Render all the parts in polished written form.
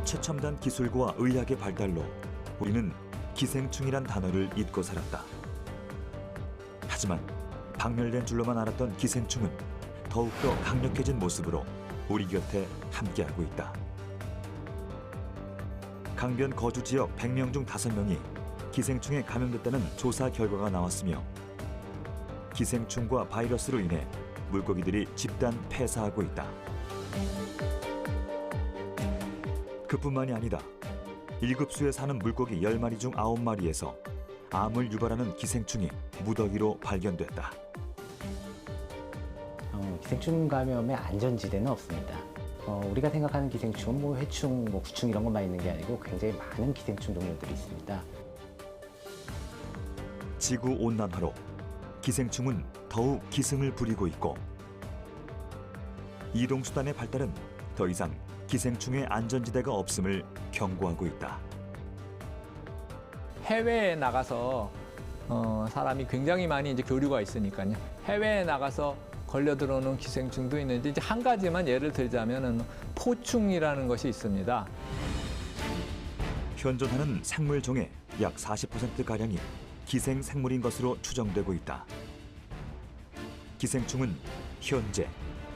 최첨단 기술과 의학의 발달로 우리는 기생충이란 단어를 잊고 살았다. 하지만 박멸된 줄로만 알았던 기생충은 더욱더 강력해진 모습으로 우리 곁에 함께하고 있다. 강변 거주 지역 100명 중 5명이 기생충에 감염됐다는 조사 결과가 나왔으며 기생충과 바이러스로 인해 물고기들이 집단 폐사하고 있다. 그뿐만이 아니다. 1급수에 사는 물고기 10마리 중 9마리에서 암을 유발하는 기생충이 무더기로 발견됐다. 기생충 감염의 안전지대는 없습니다. 우리가 생각하는 기생충은 회충, 구충 이런 것만 있는 게 아니고 굉장히 많은 기생충 종류들이 있습니다. 지구온난화로 기생충은 더욱 기승을 부리고 있고 이동수단의 발달은 더 이상 기생충의 안전지대가 없음을 경고하고 있다. 해외에 나가서 사람이 굉장히 많이 이제 교류가 있으니까요. 해외에 나가서 걸려 들어오는 기생충도 있는데 이제 한 가지만 예를 들자면은 포충이라는 것이 있습니다. 현존하는 생물 종의 약 40%가량이 기생 생물인 것으로 추정되고 있다. 기생충은 현재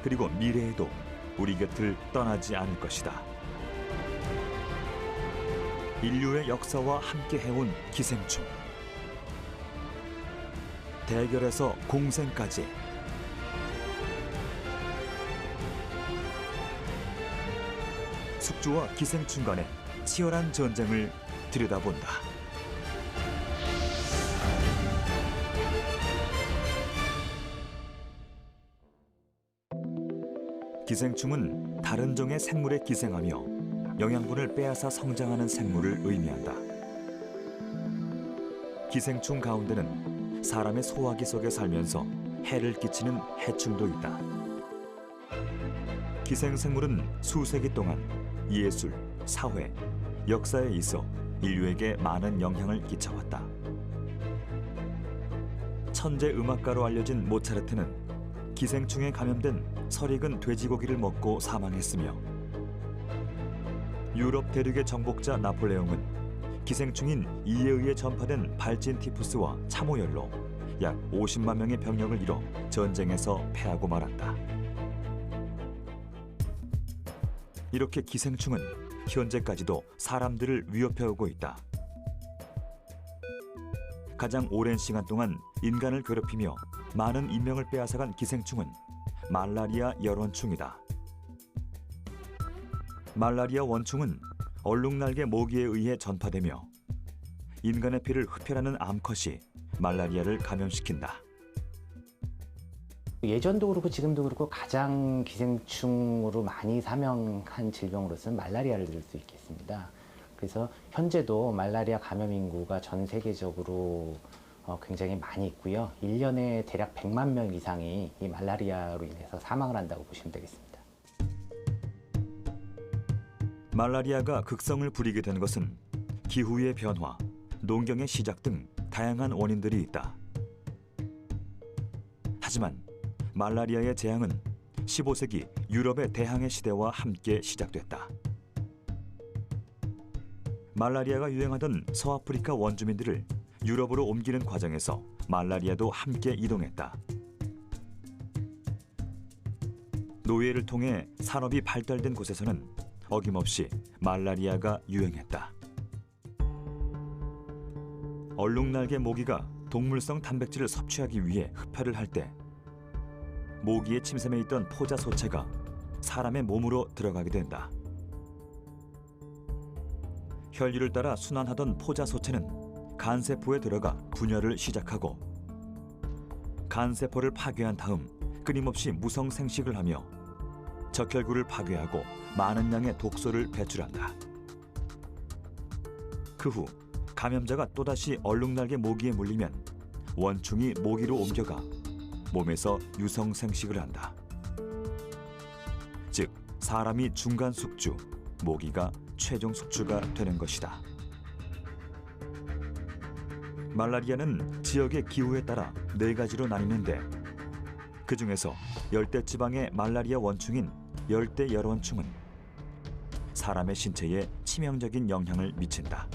그리고 미래에도 우리 곁을 떠나지 않을 것이다. 인류의 역사와 함께 해온 기생충. 대결에서 공생까지. 숙주와 기생충 간의 치열한 전쟁을 들여다본다. 기생충은 다른 종의 생물에 기생하며 영양분을 빼앗아 성장하는 생물을 의미한다. 기생충 가운데는 사람의 소화기 속에 살면서 해를 끼치는 해충도 있다. 기생생물은 수세기 동안 예술, 사회, 역사에 있어 인류에게 많은 영향을 끼쳐왔다. 천재 음악가로 알려진 모차르트는 기생충에 감염된 설익은 돼지고기를 먹고 사망했으며 유럽 대륙의 정복자 나폴레옹은 기생충인 이에 의해 전파된 발진 티푸스와 참호열로 약 50만 명의 병력을 잃어 전쟁에서 패하고 말았다. 이렇게 기생충은 현재까지도 사람들을 위협해오고 있다. 가장 오랜 시간 동안 인간을 괴롭히며 많은 인명을 빼앗아간 기생충은 말라리아 열원충이다. 말라리아 원충은 얼룩날개 모기에 의해 전파되며 인간의 피를 흡혈하는 암컷이 말라리아를 감염시킨다. 예전도 그렇고 지금도 그렇고 가장 기생충으로 많이 사망한 질병으로서는 말라리아를 들 수 있겠습니다. 그래서 현재도 말라리아 감염 인구가 전 세계적으로 굉장히 많이 있고요. 1년에 대략 100만 명 이상이 이 말라리아로 인해서 사망을 한다고 보시면 되겠습니다. 말라리아가 극성을 부리게 된 것은 기후의 변화, 농경의 시작 등 다양한 원인들이 있다. 하지만 말라리아의 재앙은 15세기 유럽의 대항해 시대와 함께 시작됐다. 말라리아가 유행하던 서아프리카 원주민들을 유럽으로 옮기는 과정에서 말라리아도 함께 이동했다. 노예를 통해 산업이 발달된 곳에서는 어김없이 말라리아가 유행했다. 얼룩날개 모기가 동물성 단백질을 섭취하기 위해 흡혈을 할 때 모기의 침샘에 있던 포자 소체가 사람의 몸으로 들어가게 된다. 혈류를 따라 순환하던 포자 소체는 간세포에 들어가 분열을 시작하고 간세포를 파괴한 다음 끊임없이 무성생식을 하며 적혈구를 파괴하고 많은 양의 독소를 배출한다. 그 후 감염자가 또다시 얼룩날개 모기에 물리면 원충이 모기로 옮겨가 몸에서 유성생식을 한다. 즉 사람이 중간 숙주, 모기가 최종 숙주가 되는 것이다. 말라리아는 지역의 기후에 따라 4가지로 나뉘는데 그 중에서 열대지방의 말라리아 원충인 열대열원충은 사람의 신체에 치명적인 영향을 미친다.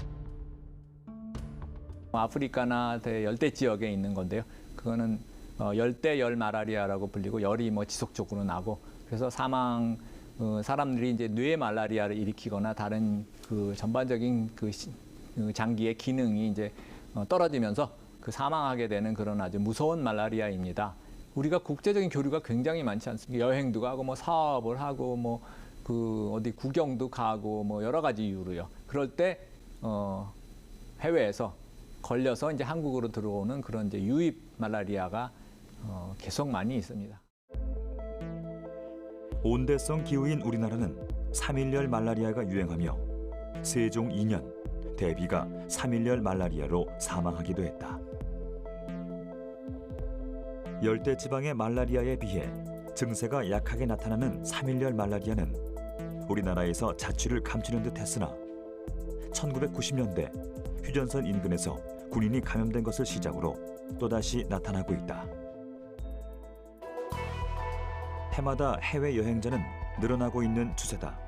아프리카나 대열대 지역에 있는 건데요. 그거는 열대열 말라리아라고 불리고 열이 지속적으로 나고 그래서 사람들이 이제 뇌 말라리아를 일으키거나 다른 그 전반적인 그 장기의 기능이 이제 떨어지면서 그 사망하게 되는 그런 아주 무서운 말라리아입니다. 우리가 국제적인 교류가 굉장히 많지 않습니까? 여행도 가고 사업을 하고 그 어디 구경도 가고 여러 가지 이유로요. 그럴 때 해외에서 걸려서 이제 한국으로 들어오는 그런 이제 유입 말라리아가 계속 많이 있습니다. 온대성 기후인 우리나라는 3일열 말라리아가 유행하며 세종 2년 대비가 3일열 말라리아로 사망하기도 했다. 열대 지방의 말라리아에 비해 증세가 약하게 나타나는 3일열 말라리아는 우리나라에서 자취를 감추는 듯 했으나 1990년대 휴전선 인근에서 군인이 감염된 것을 시작으로 또다시 나타나고 있다. 해마다 해외 여행자는 늘어나고 있는 추세다.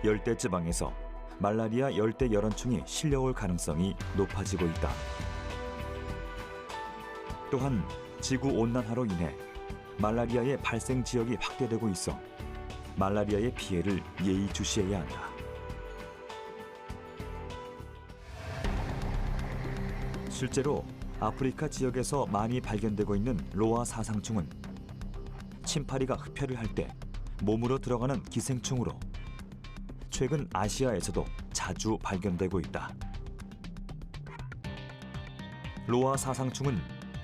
열대 지방에서 말라리아 열대 열원충이 실려올 가능성이 높아지고 있다. 또한 지구 온난화로 인해 말라리아의 발생 지역이 확대되고 있어 말라리아의 피해를 예의주시해야 한다. 실제로 아프리카 지역에서 많이 발견되고 있는 로아 사상충은 침파리가 흡혈을 할 때 몸으로 들어가는 기생충으로 최근 아시아에서도 자주 발견되고 있다. 로아 사상충은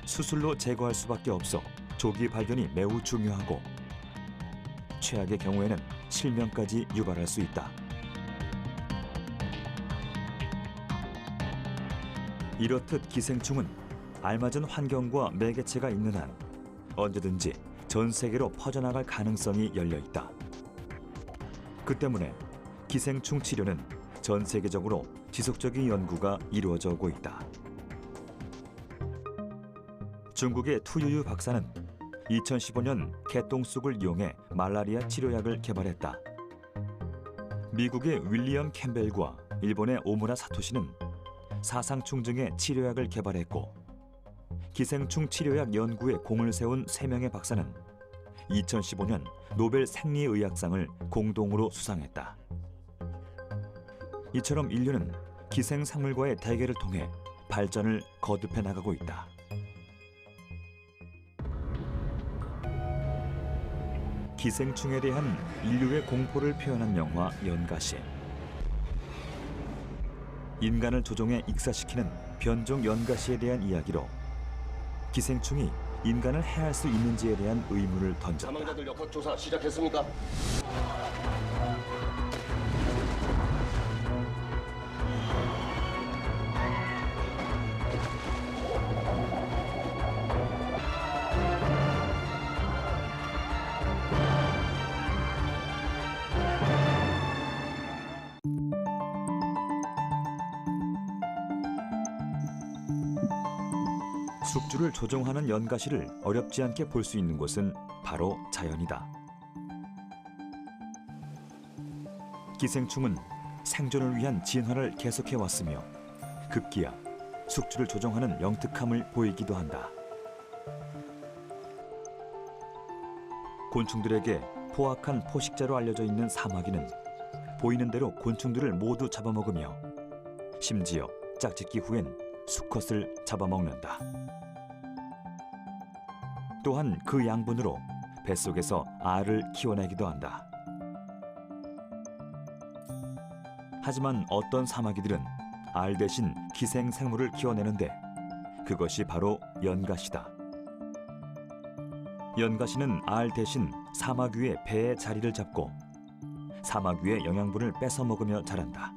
수술로 제거할 수밖에 없어 조기 발견이 매우 중요하고 최악의 경우에는 실명까지 유발할 수 있다. 이렇듯 기생충은 알맞은 환경과 매개체가 있는 한 언제든지 전 세계로 퍼져나갈 가능성이 열려 있다. 그 때문에 기생충 치료는 전 세계적으로 지속적인 연구가 이루어져 오고 있다. 중국의 투유유 박사는 2015년 개똥쑥을 이용해 말라리아 치료약을 개발했다. 미국의 윌리엄 캠벨과 일본의 오무라 사토시는 사상충증의 치료약을 개발했고 기생충 치료약 연구에 공을 세운 3명의 박사는 2015년 노벨 생리의학상을 공동으로 수상했다. 이처럼 인류는 기생생물과의 대결을 통해 발전을 거듭해 나가고 있다. 기생충에 대한 인류의 공포를 표현한 영화 연가시. 인간을 조종해 익사시키는 변종 연가시에 대한 이야기로 기생충이 인간을 해할 수 있는지에 대한 의문을 던졌다. 사망자들 역학 조사 시작했습니까? 숙주를 조종하는 연가시를 어렵지 않게 볼 수 있는 곳은 바로 자연이다. 기생충은 생존을 위한 진화를 계속해 왔으며 급기야 숙주를 조종하는 영특함을 보이기도 한다. 곤충들에게 포악한 포식자로 알려져 있는 사마귀는 보이는 대로 곤충들을 모두 잡아먹으며 심지어 짝짓기 후엔 수컷을 잡아먹는다. 또한 그 양분으로 뱃속에서 알을 키워내기도 한다. 하지만 어떤 사마귀들은 알 대신 기생생물을 키워내는데 그것이 바로 연가시다. 연가시는 알 대신 사마귀의 배의 자리를 잡고 사마귀의 영양분을 뺏어 먹으며 자란다.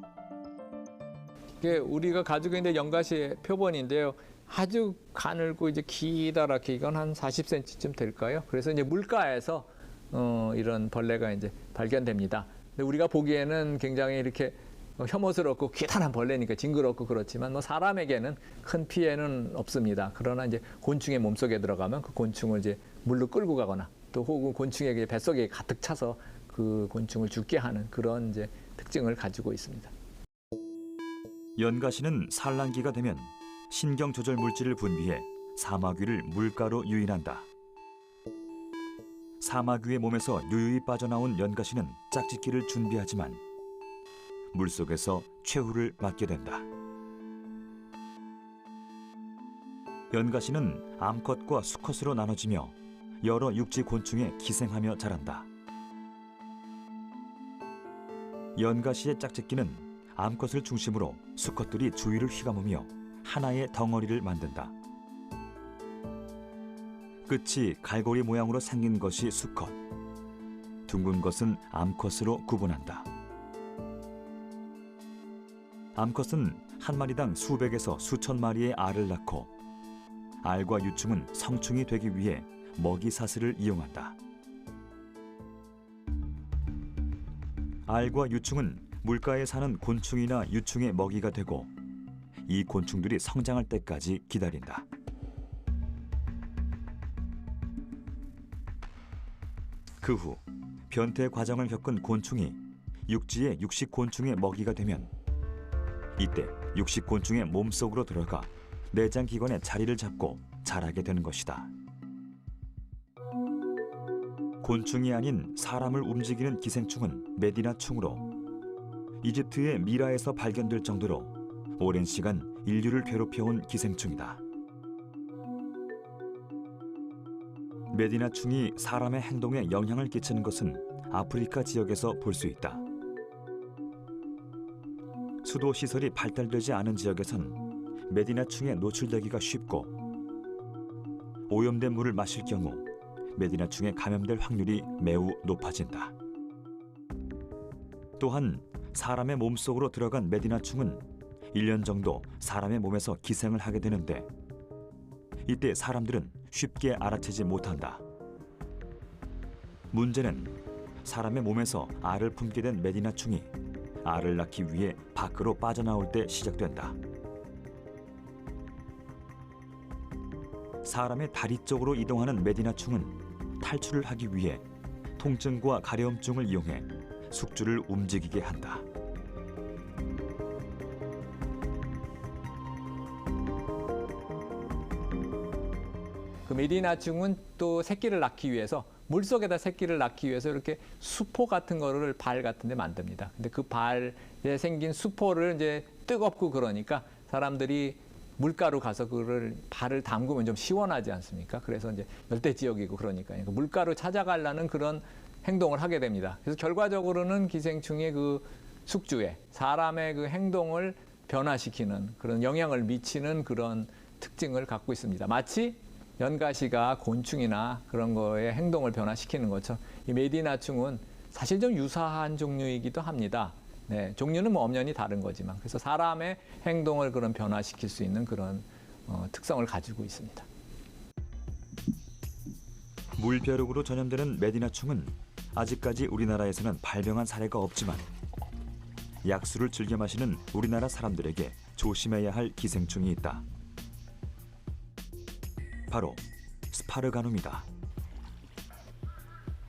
이게 우리가 가지고 있는 연가시의 표본인데요. 아주 가늘고 이제 기다랗게 이건 한 40cm쯤 될까요? 그래서 이제 물가에서 이런 벌레가 이제 발견됩니다. 근데 우리가 보기에는 굉장히 이렇게 혐오스럽고 귀탄한 벌레니까 징그럽고 그렇지만 사람에게는 큰 피해는 없습니다. 그러나 이제 곤충의 몸속에 들어가면 그 곤충을 이제 물로 끌고 가거나 또 혹은 곤충에게 뱃속에 가득 차서 그 곤충을 죽게 하는 그런 이제 특징을 가지고 있습니다. 연가시는 산란기가 되면 신경 조절 물질을 분비해 사마귀를 물가로 유인한다. 사마귀의 몸에서 유유히 빠져나온 연가시는 짝짓기를 준비하지만 물속에서 최후를 맞게 된다. 연가시는 암컷과 수컷으로 나눠지며 여러 육지 곤충에 기생하며 자란다. 연가시의 짝짓기는 암컷을 중심으로 수컷들이 주위를 휘감으며 하나의 덩어리를 만든다. 끝이 갈고리 모양으로 생긴 것이 수컷, 둥근 것은 암컷으로 구분한다. 암컷은 한 마리당 수백에서 수천 마리의 알을 낳고 알과 유충은 성충이 되기 위해 먹이 사슬을 이용한다. 알과 유충은 물가에 사는 곤충이나 유충의 먹이가 되고 이 곤충들이 성장할 때까지 기다린다. 그 후 변태 과정을 겪은 곤충이 육지의 육식 곤충의 먹이가 되면 이때 육식 곤충의 몸속으로 들어가 내장 기관에 자리를 잡고 자라게 되는 것이다. 곤충이 아닌 사람을 움직이는 기생충은 메디나충으로 이집트의 미라에서 발견될 정도로 오랜 시간 인류를 괴롭혀온 기생충이다. 메디나충이 사람의 행동에 영향을 끼치는 것은 아프리카 지역에서 볼 수 있다. 수도 시설이 발달되지 않은 지역에선 메디나충에 노출되기가 쉽고 오염된 물을 마실 경우 메디나충에 감염될 확률이 매우 높아진다. 또한 사람의 몸속으로 들어간 메디나충은 1년 정도 사람의 몸에서 기생을 하게 되는데 이때 사람들은 쉽게 알아채지 못한다. 문제는 사람의 몸에서 알을 품게 된 메디나충이 알을 낳기 위해 밖으로 빠져나올 때 시작된다. 사람의 다리 쪽으로 이동하는 메디나충은 탈출을 하기 위해 통증과 가려움증을 이용해 숙주를 움직이게 한다. 그 메디나충은 또 새끼를 낳기 위해서 물속에다 새끼를 낳기 위해서 이렇게 수포 같은 거를 발 같은 데 만듭니다. 근데 그 발에 생긴 수포를 이제 뜨겁고 그러니까 사람들이 물가로 가서 그를 발을 담그면 좀 시원하지 않습니까? 그래서 이제 열대 지역이고 그러니까 물가로 찾아가려는 그런 행동을 하게 됩니다. 그래서 결과적으로는 기생충의 그 숙주에 사람의 그 행동을 변화시키는 그런 영향을 미치는 그런 특징을 갖고 있습니다. 마치 연가시가 곤충이나 그런 거의 행동을 변화시키는 것처럼 이 메디나충은 사실 좀 유사한 종류이기도 합니다. 네, 종류는 뭐 엄연히 다른 거지만 그래서 사람의 행동을 그런 변화시킬 수 있는 그런 특성을 가지고 있습니다. 물벼룩으로 전염되는 메디나충은 아직까지 우리나라에서는 발병한 사례가 없지만 약수를 즐겨 마시는 우리나라 사람들에게 조심해야 할 기생충이 있다. 바로 스파르가눔이다.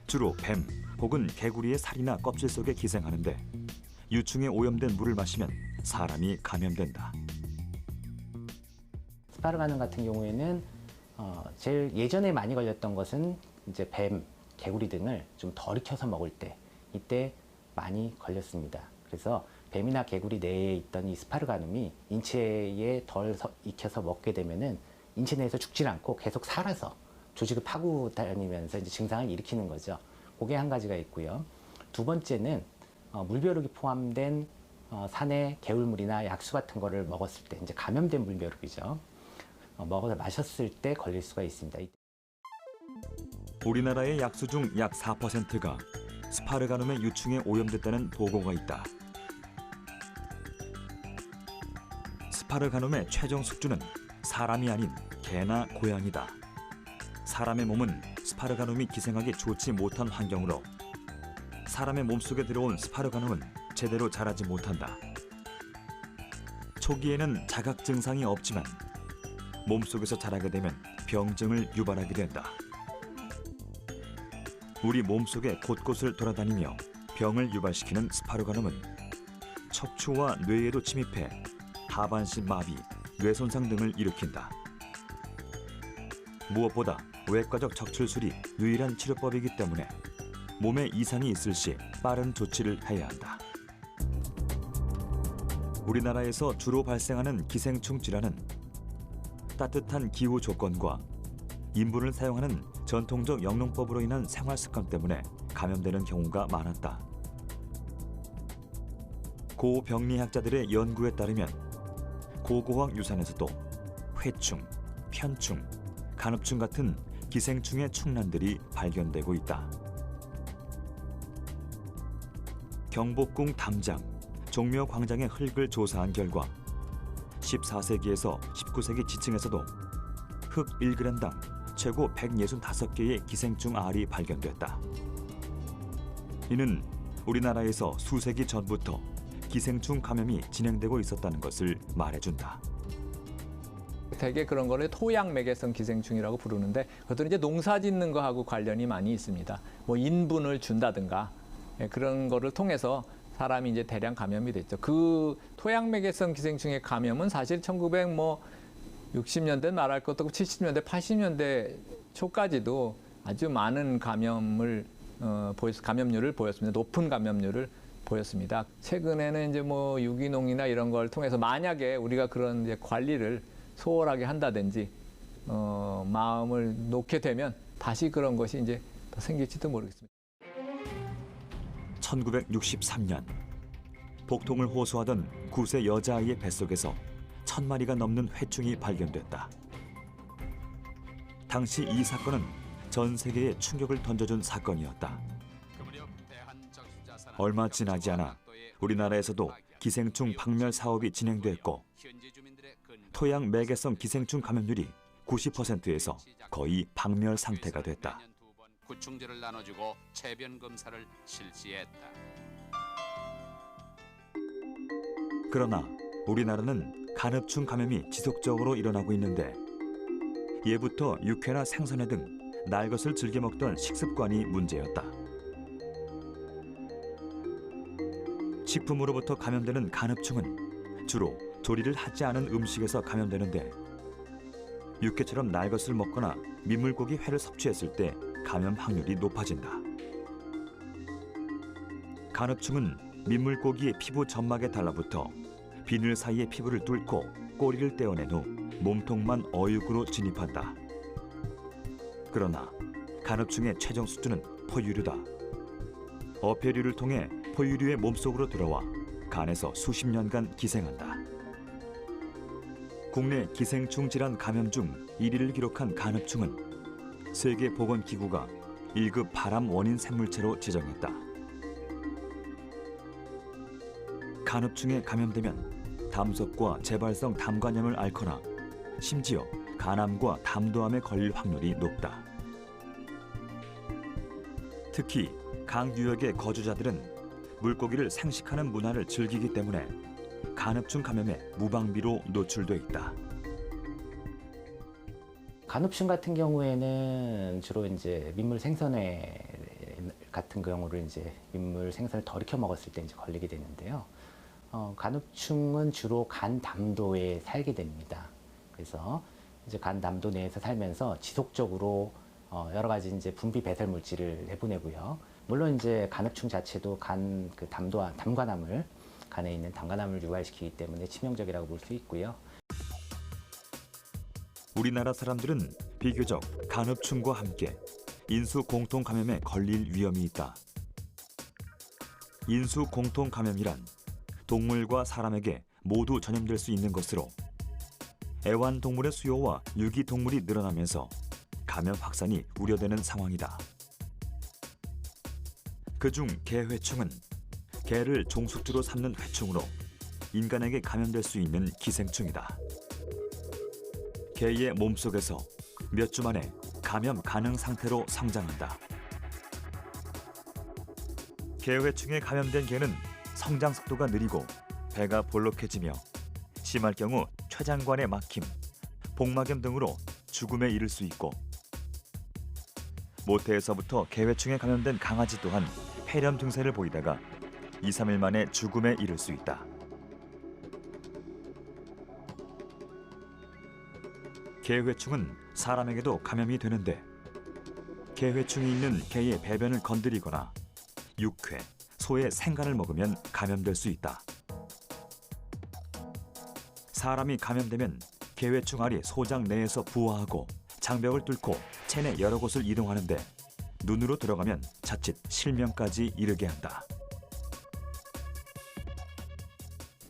주로 뱀 혹은 개구리의 살이나 껍질 속에 기생하는데 유충에 오염된 물을 마시면 사람이 감염된다. 스파르가눔 같은 경우에는 제일 예전에 많이 걸렸던 것은 이제 뱀, 개구리 등을 좀 덜 익혀서 먹을 때 이때 많이 걸렸습니다. 그래서 뱀이나 개구리 내에 있던 이 스파르가눔이 인체에 덜 익혀서 먹게 되면은 인체 내에서 죽질 않고 계속 살아서 조직을 파고 다니면서 이제 증상을 일으키는 거죠. 그게 한 가지가 있고요. 두 번째는 물벼룩이 포함된 산의 개울물이나 약수 같은 거를 먹었을 때 이제 감염된 물벼룩이죠. 먹어서 마셨을 때 걸릴 수가 있습니다. 우리나라의 약수 중 약 4%가 스파르가눔의 유충에 오염됐다는 보고가 있다. 스파르가눔의 최종 숙주는 사람이 아닌 개나 고양이다. 사람의 몸은 스파르가눔이 기생하기 좋지 못한 환경으로 사람의 몸속에 들어온 스파르가눔은 제대로 자라지 못한다. 초기에는 자각 증상이 없지만 몸속에서 자라게 되면 병증을 유발하게 된다. 우리 몸속의 곳곳을 돌아다니며 병을 유발시키는 스파르가놈은 척추와 뇌에도 침입해 하반신 마비, 뇌 손상 등을 일으킨다. 무엇보다 외과적 적출술이 유일한 치료법이기 때문에 몸에 이상이 있을 시 빠른 조치를 해야 한다. 우리나라에서 주로 발생하는 기생충 질환은 따뜻한 기후 조건과 인분을 사용하는 전통적 영농법으로 인한 생활 습관 때문에 감염되는 경우가 많았다. 고 병리학자들의 연구에 따르면 고고학 유산에서도 회충, 편충, 간흡충 같은 기생충의 충란들이 발견되고 있다. 경복궁 담장, 종묘광장의 흙을 조사한 결과 14세기에서 19세기 지층에서도 흙 1g당 최고 165개의 기생충 알이 발견됐다. 이는 우리나라에서 수세기 전부터 기생충 감염이 진행되고 있었다는 것을 말해준다. 대개 그런 거를 토양매개성 기생충이라고 부르는데 그것들은 이제 농사 짓는 거하고 관련이 많이 있습니다. 뭐 인분을 준다든가 그런 거를 통해서 사람이 이제 대량 감염이 됐죠. 그 토양매개성 기생충의 감염은 사실 1960년대 말할 것도 없고 70년대, 80년대 초까지도 아주 많은 감염률을 보였습니다. 높은 감염률을 보였습니다. 최근에는 이제 뭐 유기농이나 이런 걸 통해서 만약에 우리가 그런 이제 관리를 소홀하게 한다든지 마음을 놓게 되면 다시 그런 것이 이제 더 생길지도 모르겠습니다. 1963년 복통을 호소하던 9세 여자아이의 뱃속에서 1000마리가 넘는 회충이 발견됐다. 당시 이 사건은 전 세계에 충격을 던져준 사건이었다. 얼마 지나지 않아 우리나라에서도 기생충 박멸 사업이 진행됐고 토양 매개성 기생충 감염률이 90%에서 거의 박멸 상태가 됐다. 구충제를 나눠주고 체변 검사를 실시했다. 그러나 우리나라는 간흡충 감염이 지속적으로 일어나고 있는데 예부터 육회나 생선회 등 날 것을 즐겨 먹던 식습관이 문제였다. 식품으로부터 감염되는 간흡충은 주로 조리를 하지 않은 음식에서 감염되는데 육회처럼 날 것을 먹거나 민물고기 회를 섭취했을 때 감염 확률이 높아진다. 간흡충은 민물고기의 피부 점막에 달라붙어 비늘 사이의 피부를 뚫고 꼬리를 떼어낸 후 몸통만 어육으로 진입한다. 그러나 간흡충의 최종 수준은 포유류다. 어패류를 통해 포유류의 몸속으로 들어와 간에서 수십 년간 기생한다. 국내 기생충 질환 감염 중 1위를 기록한 간흡충은 세계보건기구가 1급 발암 원인 생물체로 지정했다. 간흡충에 감염되면 담석과 재발성 담관염을 앓거나 심지어 간암과 담도암에 걸릴 확률이 높다. 특히 강유역의 거주자들은 물고기를 생식하는 문화를 즐기기 때문에 간흡충 감염에 무방비로 노출돼 있다. 간흡충 같은 경우에는 주로 이제 민물 생선회 같은 경우를 이제 민물 생선을 덜 익혀 먹었을 때 이제 걸리게 되는데요. 간흡충은 주로 간 담도에 살게 됩니다. 그래서 이제 간 담도 내에서 살면서 지속적으로 여러 가지 이제 분비 배설 물질을 내보내고요. 물론 이제 간흡충 자체도 간 그 담관암을 간에 있는 담관암을 유발시키기 때문에 치명적이라고 볼 수 있고요. 우리나라 사람들은 비교적 간흡충과 함께 인수 공통 감염에 걸릴 위험이 있다. 인수 공통 감염이란 동물과 사람에게 모두 전염될 수 있는 것으로 애완동물의 수요와 유기동물이 늘어나면서 감염 확산이 우려되는 상황이다. 그중 개회충은 개를 종숙주로 삼는 회충으로 인간에게 감염될 수 있는 기생충이다. 개의 몸속에서 몇 주 만에 감염 가능 상태로 성장한다. 개회충에 감염된 개는 성장 속도가 느리고 배가 볼록해지며 심할 경우 췌장관의 막힘, 복막염 등으로 죽음에 이를 수 있고 모태에서부터 개회충에 감염된 강아지 또한 폐렴 증세를 보이다가 2, 3일 만에 죽음에 이를 수 있다. 개회충은 사람에게도 감염이 되는데 개회충이 있는 개의 배변을 건드리거나 육회, 소의 생간을 먹으면 감염될 수 있다. 사람이 감염되면 개회충 알이 소장 내에서 부화하고 장벽을 뚫고 체내 여러 곳을 이동하는데 눈으로 들어가면 자칫 실명까지 이르게 한다.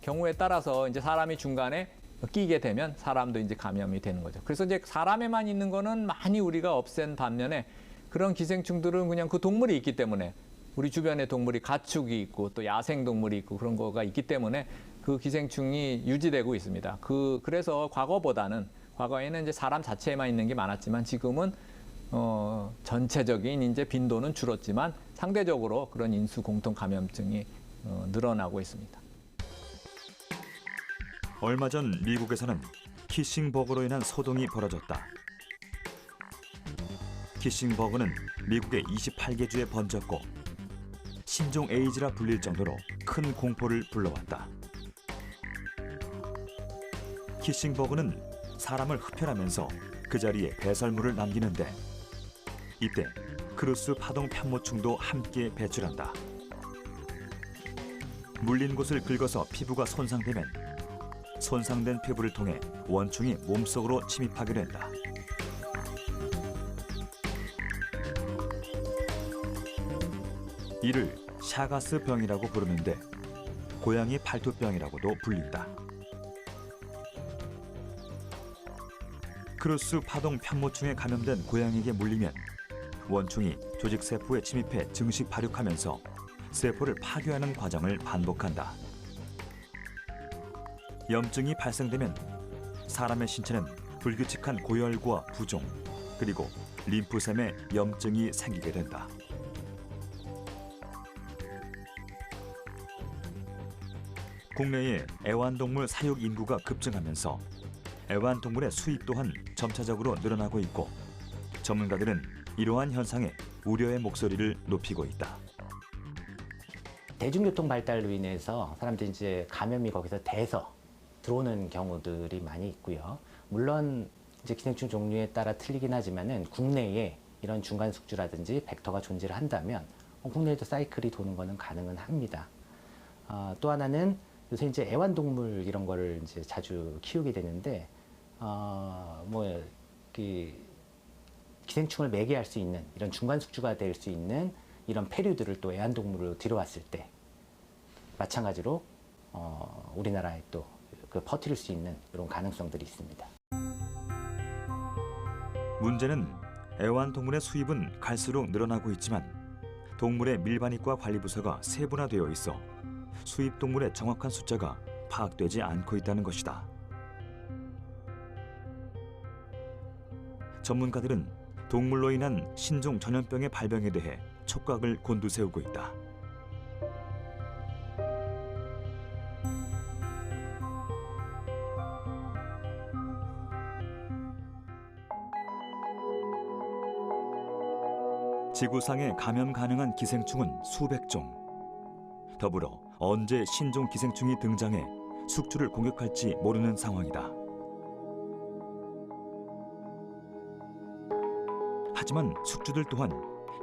경우에 따라서 이제 사람이 중간에 끼게 되면 사람도 이제 감염이 되는 거죠. 그래서 이제 사람에만 있는 거는 많이 우리가 없앤 반면에 그런 기생충들은 그냥 그 동물이 있기 때문에 우리 주변에 동물이 가축이 있고 또 야생 동물이 있고 그런 거가 있기 때문에 그 기생충이 유지되고 있습니다. 그래서 과거에는 이제 사람 자체에만 있는 게 많았지만 지금은 전체적인 이제 빈도는 줄었지만 상대적으로 그런 인수 공통 감염증이 늘어나고 있습니다. 얼마 전 미국에서는 키싱버그로 인한 소동이 벌어졌다. 키싱버그는 미국의 28개 주에 번졌고 신종 에이즈라 불릴 정도로 큰 공포를 불러왔다. 키싱버그는 사람을 흡혈하면서 그 자리에 배설물을 남기는데 이때 크루스 파동 편모충도 함께 배출한다. 물린 곳을 긁어서 피부가 손상되면 손상된 피부를 통해 원충이 몸속으로 침입하게 된다. 이를 샤가스병이라고 부르는데 고양이 팔뚝병이라고도 불린다. 크루스 파동 편모충에 감염된 고양이에게 물리면 원충이 조직 세포에 침입해 증식 발육하면서 세포를 파괴하는 과정을 반복한다. 염증이 발생되면 사람의 신체는 불규칙한 고열과 부종 그리고 림프샘에 염증이 생기게 된다. 국내의 애완동물 사육 인구가 급증하면서 애완동물의 수입 또한 점차적으로 늘어나고 있고 전문가들은 이러한 현상에 우려의 목소리를 높이고 있다. 대중교통 발달로 인해서 사람들이 이제 감염이 거기서 돼서 들어오는 경우들이 많이 있고요. 물론 이제 기생충 종류에 따라 틀리긴 하지만은 국내에 이런 중간 숙주라든지 벡터가 존재를 한다면 국내에도 사이클이 도는 것은 가능은 합니다. 또 하나는 요새 이제 애완동물 이런 거를 이제 자주 키우게 되는데 기생충을 매개할 수 있는 이런 중간 숙주가 될 수 있는 이런 폐류들을 또 애완동물로 들여왔을 때 마찬가지로 우리나라에 또 퍼뜨릴 수 있는 이런 가능성들이 있습니다. 문제는 애완동물의 수입은 갈수록 늘어나고 있지만 동물의 밀반입과 관리부서가 세분화되어 있어 수입 동물의 정확한 숫자가 파악되지 않고 있다는 것이다. 전문가들은 동물로 인한 신종 전염병의 발병에 대해 촉각을 곤두세우고 있다. 지구상에 감염 가능한 기생충은 수백 종. 더불어 언제 신종 기생충이 등장해 숙주를 공격할지 모르는 상황이다. 하지만 숙주들 또한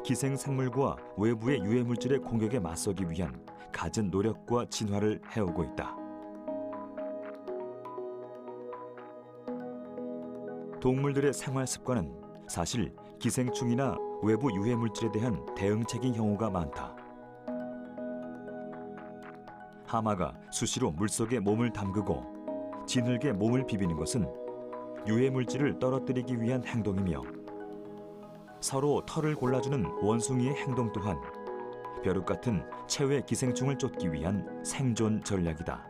기생생물과 외부의 유해물질의 공격에 맞서기 위한 갖은 노력과 진화를 해오고 있다. 동물들의 생활 습관은 사실 기생충이나 외부 유해물질에 대한 대응책인 경우가 많다. 하마가 수시로 물속에 몸을 담그고 진흙에 몸을 비비는 것은 유해물질을 떨어뜨리기 위한 행동이며 서로 털을 골라주는 원숭이의 행동 또한 벼룩 같은 체외 기생충을 쫓기 위한 생존 전략이다.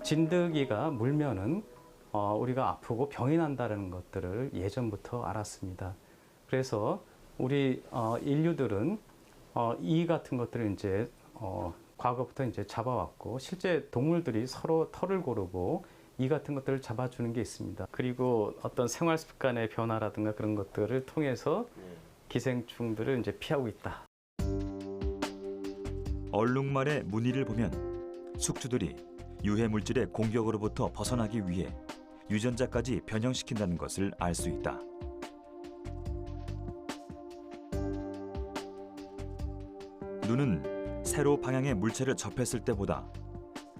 진드기가 물면은 우리가 아프고 병이 난다는 것들을 예전부터 알았습니다. 그래서 우리 인류들은 이 같은 것들을 이제 과거부터 이제 잡아왔고 실제 동물들이 서로 털을 고르고 이 같은 것들을 잡아주는 게 있습니다. 그리고 어떤 생활 습관의 변화라든가 그런 것들을 통해서 기생충들을 이제 피하고 있다. 얼룩말의 무늬를 보면 숙주들이 유해 물질의 공격으로부터 벗어나기 위해 유전자까지 변형시킨다는 것을 알 수 있다. 눈은 세로 방향의 물체를 접했을 때보다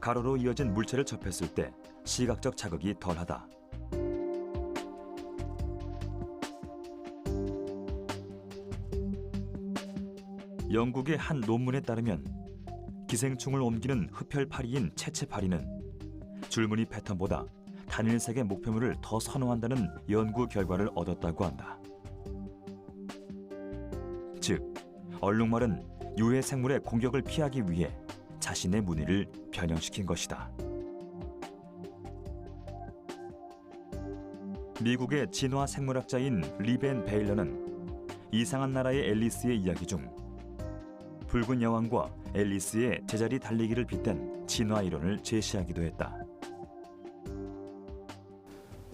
가로로 이어진 물체를 접했을 때 시각적 자극이 덜하다. 영국의 한 논문에 따르면 기생충을 옮기는 흡혈파리인 채채파리는 줄무늬 패턴보다 단일색의 목표물을 더 선호한다는 연구 결과를 얻었다고 한다. 즉, 얼룩말은 유해 생물의 공격을 피하기 위해 자신의 무늬를 변형시킨 것이다. 미국의 진화 생물학자인 리벤 베일러는 이상한 나라의 앨리스의 이야기 중 붉은 여왕과 앨리스의 제자리 달리기를 빗댄 진화 이론을 제시하기도 했다.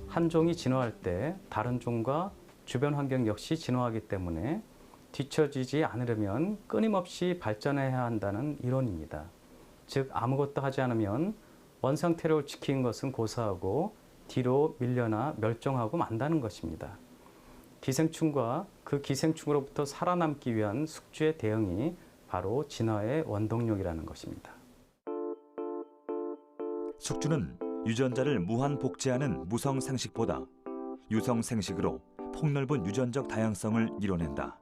한 종이 진화할 때 다른 종과 주변 환경 역시 진화하기 때문에 뒤처지지 않으려면 끊임없이 발전해야 한다는 이론입니다. 즉 아무것도 하지 않으면 원상태를 지킨 것은 고사하고 뒤로 밀려나 멸종하고 만다는 것입니다. 기생충과 그 기생충으로부터 살아남기 위한 숙주의 대응이 바로 진화의 원동력이라는 것입니다. 숙주는 유전자를 무한 복제하는 무성 생식보다 유성 생식으로 폭넓은 유전적 다양성을 이뤄낸다.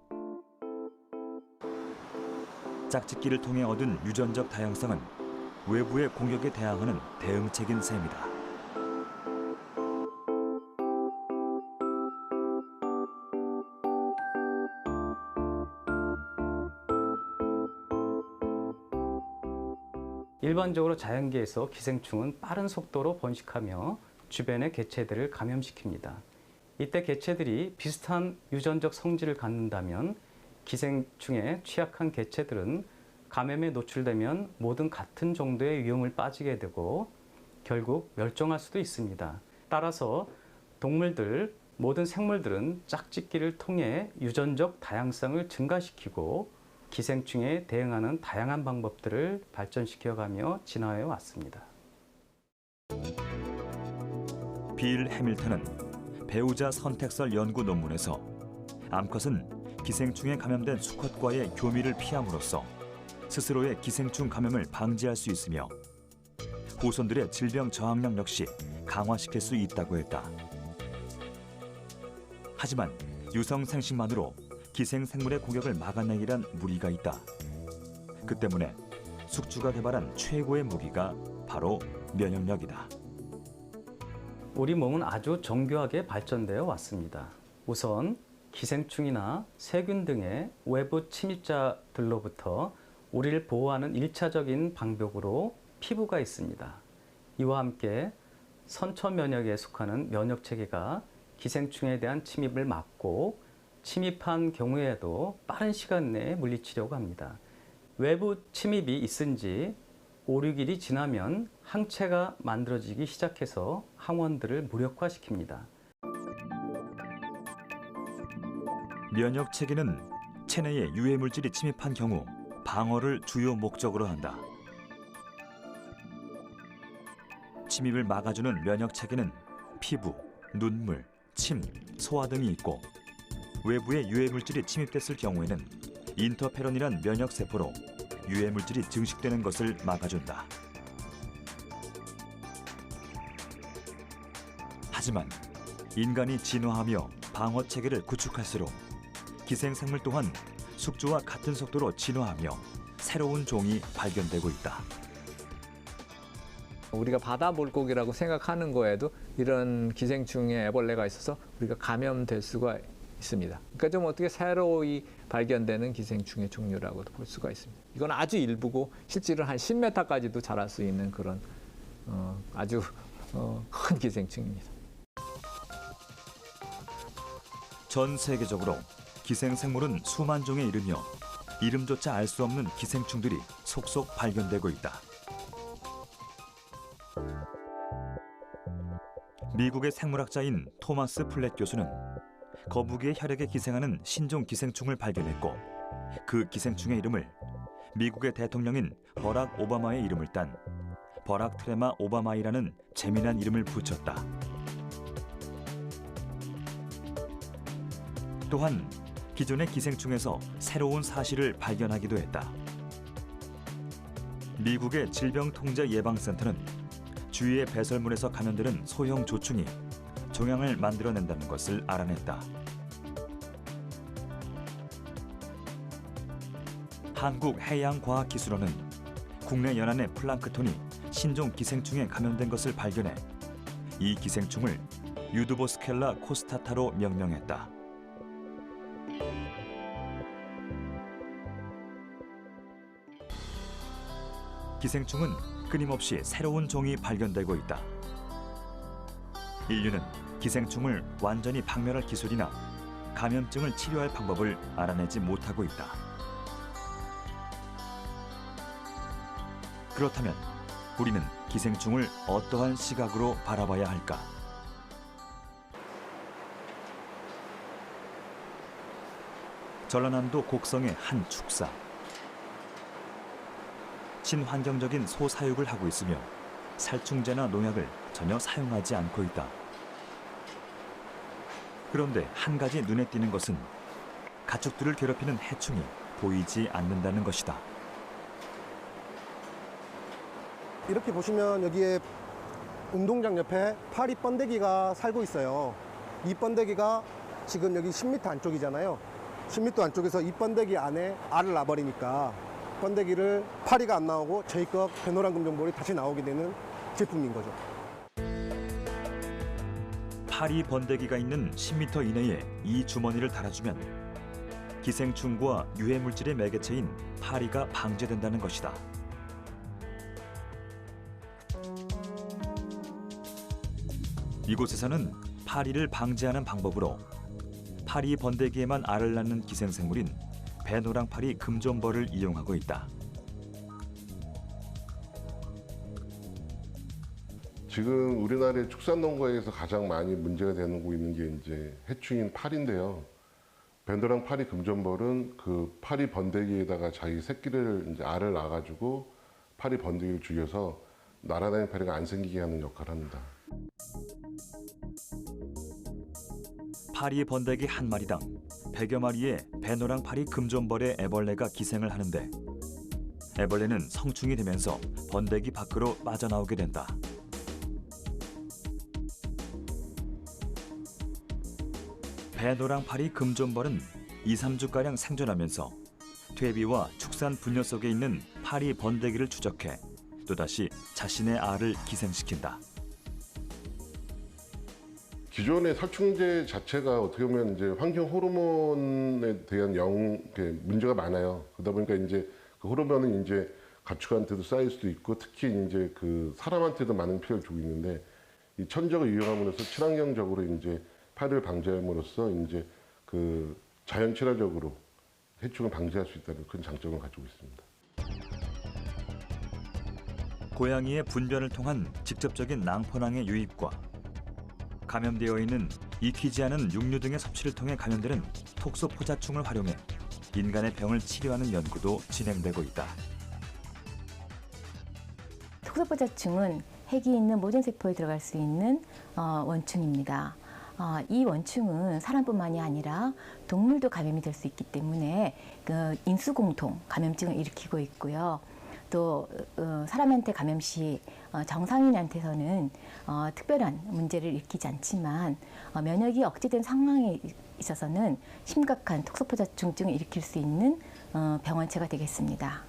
짝짓기를 통해 얻은 유전적 다양성은 외부의 공격에 대항하는 대응책인 셈이다. 일반적으로 자연계에서 기생충은 빠른 속도로 번식하며 주변의 개체들을 감염시킵니다. 이때 개체들이 비슷한 유전적 성질을 갖는다면 기생충에 취약한 개체들은 감염에 노출되면 모든 같은 정도의 위험을 빠지게 되고 결국 멸종할 수도 있습니다. 따라서 모든 생물들은 짝짓기를 통해 유전적 다양성을 증가시키고 기생충에 대응하는 다양한 방법들을 발전시켜가며 진화해 왔습니다. 빌 해밀턴은 배우자 선택설 연구 논문에서 암컷은 기생충에 감염된 수컷과의 교미를 피함으로써 스스로의 기생충 감염을 방지할 수 있으며 후손들의 질병 저항력 역시 강화시킬 수 있다고 했다. 하지만 유성 생식만으로 기생생물의 공격을 막아내기란 무리가 있다. 그 때문에 숙주가 개발한 최고의 무기가 바로 면역력이다. 우리 몸은 아주 정교하게 발전되어 왔습니다. 우선 기생충이나 세균 등의 외부 침입자들로부터 우리를 보호하는 1차적인 방벽으로 피부가 있습니다. 이와 함께 선천 면역에 속하는 면역 체계가 기생충에 대한 침입을 막고 침입한 경우에도 빠른 시간 내에 물리치려고 합니다. 외부 침입이 있은지 5, 6일이 지나면 항체가 만들어지기 시작해서 항원들을 무력화시킵니다. 면역 체계는 체내에 유해 물질이 침입한 경우 방어를 주요 목적으로 한다. 침입을 막아주는 면역 체계는 피부, 눈물, 침, 소화 등이 있고 외부의 유해 물질이 침입됐을 경우에는 인터페론이란 면역 세포로 유해 물질이 증식되는 것을 막아준다. 하지만 인간이 진화하며 방어 체계를 구축할수록 기생생물 또한 숙주와 같은 속도로 진화하며 새로운 종이 발견되고 있다. 우리가 바다 물고기라고 생각하는 거에도 이런 기생충의 애벌레가 있어서 우리가 감염될 수가 있습니다. 그러니까 좀 어떻게 새로이 발견되는 기생충의 종류라고도 볼 수가 있습니다. 이건 아주 일부고 실제로 한 10m까지도 자랄 수 있는 그런 아주 큰 기생충입니다. 전 세계적으로 기생생물은 수만 종에 이르며 이름조차 알 수 없는 기생충들이 속속 발견되고 있다. 미국의 생물학자인 토마스 플랫 교수는 거북이의 혈액에 기생하는 신종 기생충을 발견했고 그 기생충의 이름을 미국의 대통령인 버락 오바마의 이름을 딴 버락 트레마 오바마이라는 재미난 이름을 붙였다. 또한 기존의 기생충에서 새로운 사실을 발견하기도 했다. 미국의 질병통제예방센터는 주위의 배설물에서 감염되는 소형 조충이 종양을 만들어낸다는 것을 알아냈다. 한국해양과학기술원은 국내 연안의 플랑크톤이 신종 기생충에 감염된 것을 발견해 이 기생충을 유드보스켈라 코스타타로 명명했다. 기생충은 끊임없이 새로운 종이 발견되고 있다. 인류는 기생충을 완전히 박멸할 기술이나 감염증을 치료할 방법을 알아내지 못하고 있다. 그렇다면 우리는 기생충을 어떠한 시각으로 바라봐야 할까? 전라남도 곡성의 한 축사. 친환경적인 소 사육을 하고 있으며 살충제나 농약을 전혀 사용하지 않고 있다. 그런데 한 가지 눈에 띄는 것은 가축들을 괴롭히는 해충이 보이지 않는다는 것이다. 이렇게 보시면 여기에 운동장 옆에 파리 번데기가 살고 있어요. 이 번데기가 지금 여기 10m 안쪽이잖아요. 10m 안쪽에서 이 번데기 안에 알을 낳아버리니까 번데기를 파리가 안 나오고 저희 거 베노랑 금종볼이 다시 나오게 되는 제품인 거죠. 파리 번데기가 있는 10m 이내에 이 주머니를 달아주면 기생충과 유해물질의 매개체인 파리가 방제된다는 것이다. 이곳에서는 파리를 방제하는 방법으로 파리 번데기에만 알을 낳는 기생생물인 배노랑파리 금존벌을 이용하고 있다. 지금 우리나라의 축산농가에서 가장 많이 문제가 되고 있는 게 이제 해충인 파리인데요. 배노랑파리 금존벌은 그 파리 번데기에다가 자기 새끼를 이제 알을 낳아가지고 파리 번데기를 죽여서 날아다니는 파리가 안 생기게 하는 역할을 합니다. 파리 번데기 한 마리당 100여 마리의 배노랑파리 금존벌의 애벌레가 기생을 하는데 애벌레는 성충이 되면서 번데기 밖으로 빠져나오게 된다. 배노랑파리 금존벌은 2, 3주가량 생존하면서 퇴비와 축산 분뇨 속에 있는 파리 번데기를 추적해 또다시 자신의 알을 기생시킨다. 기존의 살충제 자체가 어떻게 보면 이제 환경 호르몬에 대한 문제가 많아요. 그러다 보니까 이제 그 호르몬은 이제 가축한테도 쌓일 수도 있고 특히 이제 그 사람한테도 많은 피해를 주고 있는데 이 천적을 이용함으로써 친환경적으로 이제 파리를 방지함으로써 이제 그 자연 친화적으로 해충을 방지할 수 있다는 그런 장점을 가지고 있습니다. 고양이의 분변을 통한 직접적인 낭포낭의 유입과 감염되어 있는 익히지 않은 육류 등의 섭취를 통해 감염되는 톡소포자충을 활용해 인간의 병을 치료하는 연구도 진행되고 있다. 톡소포자충은 핵이 있는 모든 세포에 들어갈 수 있는 원충입니다. 이 원충은 사람뿐만이 아니라 동물도 감염이 될 수 있기 때문에 그 인수공통 감염증을 일으키고 있고요. 또 사람한테 감염 시 정상인한테서는 특별한 문제를 일으키지 않지만 면역이 억제된 상황에 있어서는 심각한 톡소포자충증을 일으킬 수 있는 병원체가 되겠습니다.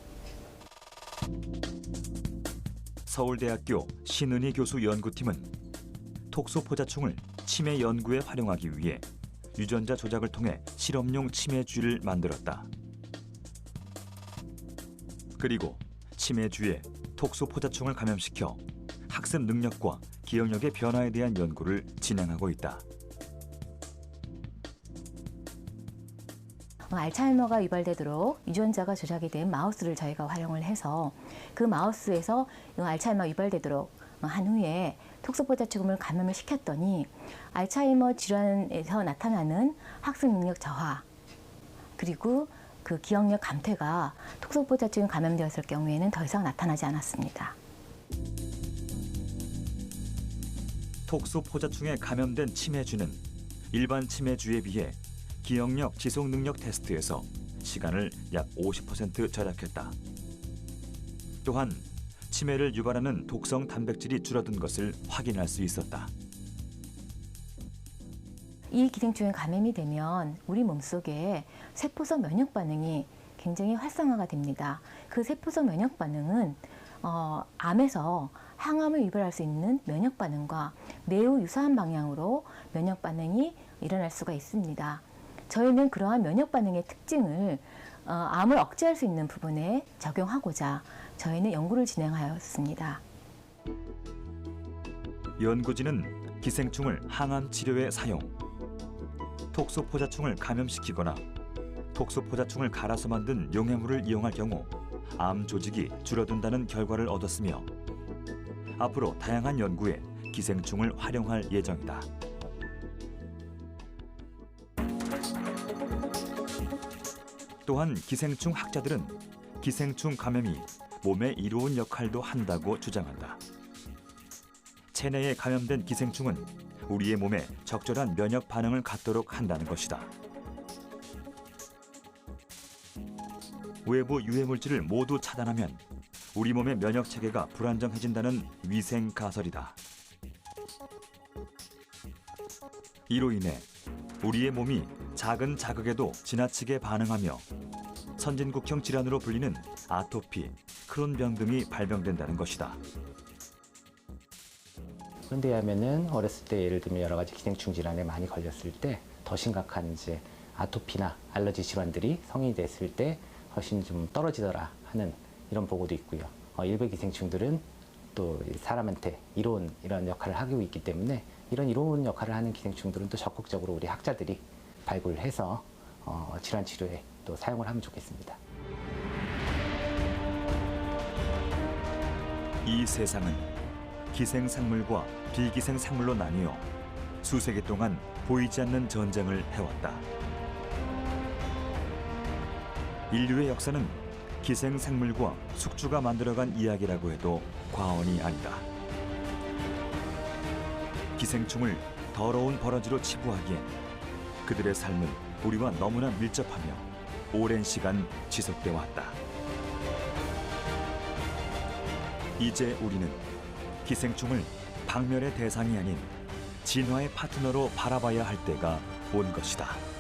서울대학교 신은희 교수 연구팀은 톡소포자충을 치매 연구에 활용하기 위해 유전자 조작을 통해 실험용 치매쥐를 만들었다. 그리고 치매쥐에 톡소포자충을 감염시켜 학습 능력과 기억력의 변화에 대한 연구를 진행하고 있다. 알츠하이머가 유발되도록 유전자가 조작이 된 마우스를 저희가 활용을 해서 그 마우스에서 알츠하이머가 유발되도록 한 후에 톡소포자축음을 감염을 시켰더니 알츠하이머 질환에서 나타나는 학습 능력 저하 그리고 그 기억력 감퇴가 톡소포자축음 감염되었을 경우에는 더 이상 나타나지 않았습니다. 톡소포자충에 감염된 치매쥐는 일반 치매쥐에 비해 기억력 지속 능력 테스트에서 시간을 약 50% 절약했다. 또한 치매를 유발하는 독성 단백질이 줄어든 것을 확인할 수 있었다. 이 기생충에 감염이 되면 우리 몸속에 세포성 면역 반응이 굉장히 활성화가 됩니다. 그 세포성 면역 반응은 암에서 항암을 유발할 수 있는 면역 반응과 매우 유사한 방향으로 면역 반응이 일어날 수가 있습니다. 저희는 그러한 면역 반응의 특징을 암을 억제할 수 있는 부분에 적용하고자 저희는 연구를 진행하였습니다. 연구진은 기생충을 항암 치료에 사용, 톡소포자충을 감염시키거나 톡소포자충을 갈아서 만든 용해물을 이용할 경우 암 조직이 줄어든다는 결과를 얻었으며 앞으로 다양한 연구에 기생충을 활용할 예정이다. 또한 기생충 학자들은 기생충 감염이 몸에 이로운 역할도 한다고 주장한다. 체내에 감염된 기생충은 우리의 몸에 적절한 면역 반응을 갖도록 한다는 것이다. 외부 유해 물질을 모두 차단하면 우리 몸의 면역 체계가 불안정해진다는 위생 가설이다. 이로 인해 우리의 몸이 작은 자극에도 지나치게 반응하며 선진국형 질환으로 불리는 아토피, 크론병 등이 발병된다는 것이다. 그런데 하면은 어렸을 때 예를 들면 여러 가지 기생충 질환에 많이 걸렸을 때 더 심각한 이제 아토피나 알러지 질환들이 성인이 됐을 때 훨씬 좀 떨어지더라 하는 이런 보고도 있고요. 일부 기생충들은 또 사람한테 이로운 이런 역할을 하고 있기 때문에 이런 이로운 역할을 하는 기생충들은 또 적극적으로 우리 학자들이 발굴해서 질환 치료에 또 사용을 하면 좋겠습니다. 이 세상은 기생생물과 비기생생물로 나뉘어 수세기 동안 보이지 않는 전쟁을 해왔다. 인류의 역사는 기생생물과 숙주가 만들어간 이야기라고 해도 과언이 아니다. 기생충을 더러운 버러지로 치부하기엔 그들의 삶은 우리와 너무나 밀접하며 오랜 시간 지속돼 왔다. 이제 우리는 기생충을 박멸의 대상이 아닌 진화의 파트너로 바라봐야 할 때가 온 것이다.